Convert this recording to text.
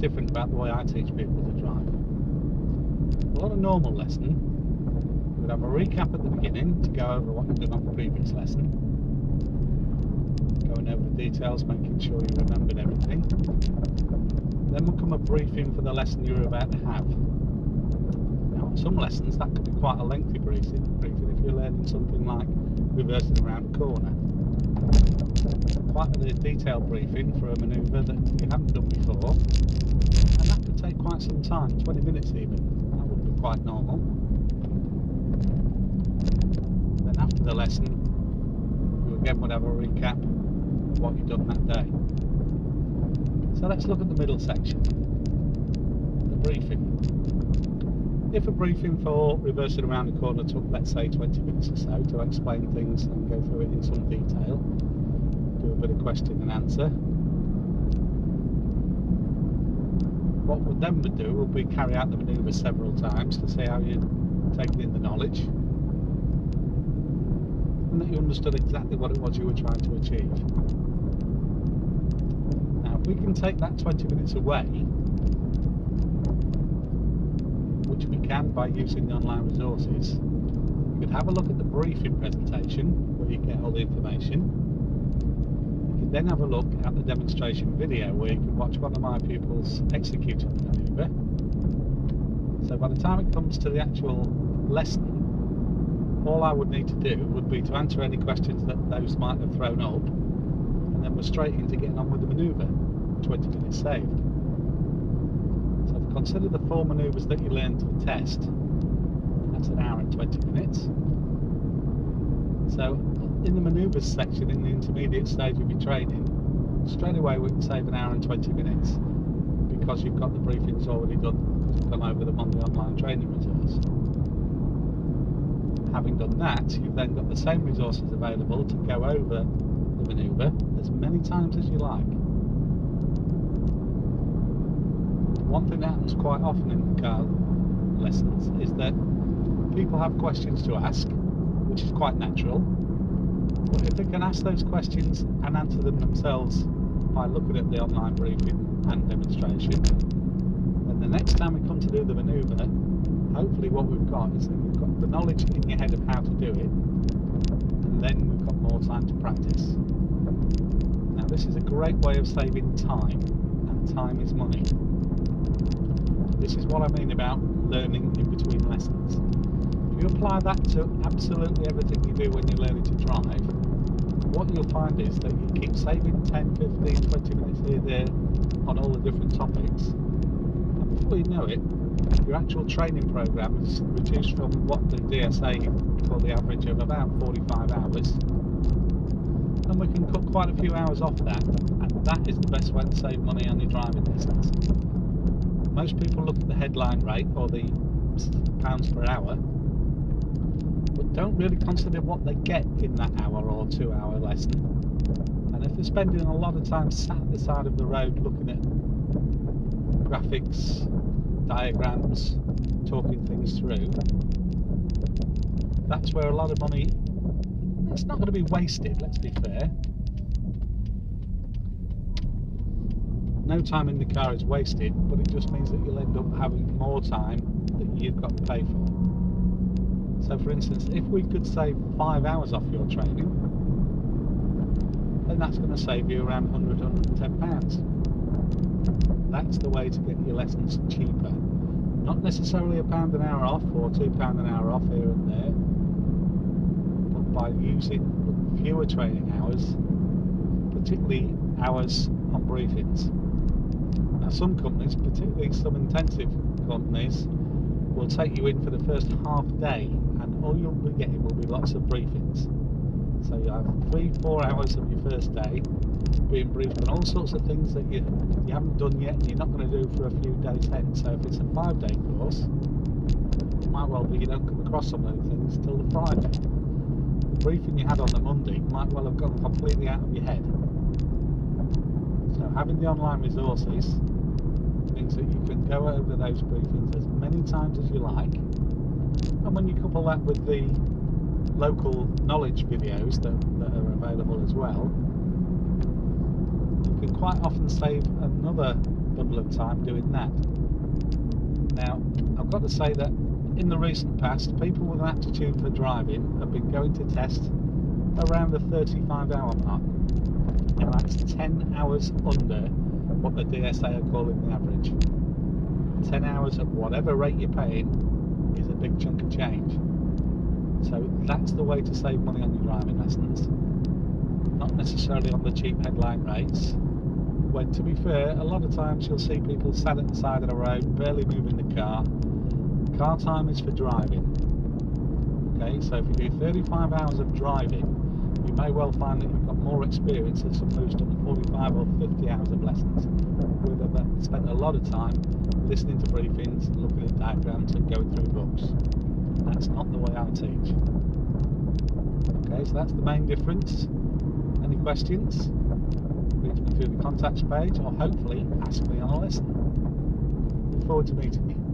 different about the way I teach people to drive. On a normal lesson, we'd have a recap at the beginning to go over what you've done on the previous lesson, going over the details, making sure you remembered everything. Then will come a briefing for the lesson you're about to have. Now, on some lessons that could be quite a lengthy briefing if you're learning something like reversing around a corner. Quite a detailed briefing for a manoeuvre that you haven't done before, and that could take quite some time, 20 minutes even. That would be quite normal. Then after the lesson, you again would have a recap of what you've done that day. So let's look at the middle section, the briefing. If a briefing for reversing around the corner took, let's say, 20 minutes or so to explain things and go through it in some detail, do a bit of question and answer, what we then would do will be carry out the manoeuvre several times to see how you're taking in the knowledge and that you understood exactly what it was you were trying to achieve. Now, if we can take that 20 minutes away, which we can by using the online resources, you could have a look at the briefing presentation where you get all the information. You could then have a look at the demonstration video where you can watch one of my pupils executing the manoeuvre. So by the time it comes to the actual lesson, all I would need to do would be to answer any questions that those might have thrown up, and then we're straight into getting on with the manoeuvre. 20 minutes saved. So if you consider the 4 manoeuvres that you learned to the test, that's an hour and 20 minutes. So in the manoeuvres section, in the intermediate stage of your training, straight away we can save an hour and 20 minutes because you've got the briefings already done, because you've gone over them on the online training resource. Having done that, you've then got the same resources available to go over the manoeuvre as many times as you like. One thing that happens quite often in car lessons is that people have questions to ask, which is quite natural, but if they can ask those questions and answer them themselves by looking at the online briefing and demonstration, then the next time we come to do the manoeuvre, hopefully what we've got is that you've got the knowledge in your head of how to do it, and then we've got more time to practice. Now, this is a great way of saving time, and time is money. This is what I mean about learning in between lessons. If you apply that to absolutely everything you do when you're learning to drive, what you'll find is that you keep saving 10, 15, 20 minutes here, there on all the different topics, and before you know it, your actual training program is reduced from what the DSA call the average of about 45 hours, and we can cut quite a few hours off that, and that is the best way to save money on your driving lessons. Most people look at the headline rate, or the pounds per hour, but don't really consider what they get in that hour or 2 hour lesson. And if they're spending a lot of time sat at the side of the road looking at graphics, diagrams, talking things through, that's where a lot of money, it's not going to be wasted, let's be fair. No time in the car is wasted, but it just means that you'll end up having more time that you've got to pay for. So for instance, if we could save 5 hours off your training, then that's going to save you around £100, £110. That's the way to get your lessons cheaper. Not necessarily £1 an hour off or £2 an hour off here and there, but by using fewer training hours, particularly hours on briefings. Now, some companies, particularly some intensive companies, will take you in for the first half day, and all you'll be getting will be lots of briefings. So you have 3-4 hours of your first day being briefed on all sorts of things that you haven't done yet and you're not going to do for a few days hence. So if it's a 5-day course, it might well be you don't come across some of those things till the Friday. The briefing you had on the Monday might well have gone completely out of your head. So having the online resources means that you can go over those briefings as many times as you like, and when you couple that with the local knowledge videos that are available as well, you can quite often save another bundle of time doing that. Now, I've got to say that in the recent past, people with an aptitude for driving have been going to test around the 35-hour mark. Now that's 10 hours under what the DSA are calling the average. 10 hours at whatever rate you're paying is a big chunk of change. So that's the way to save money on your driving lessons. Not necessarily on the cheap headline rates. When, to be fair, a lot of times you'll see people sat at the side of the road, barely moving the car. Car time is for driving. Okay, so if you do 35 hours of driving, you may well find that you've got more experience than someone who's done 45 or 50 hours of lessons, who have spent a lot of time listening to briefings, looking at diagrams and going through books. That's not the way I teach. Okay, so that's the main difference. Any questions? Reach me through the contacts page, or hopefully ask me on a lesson. Look forward to meeting you.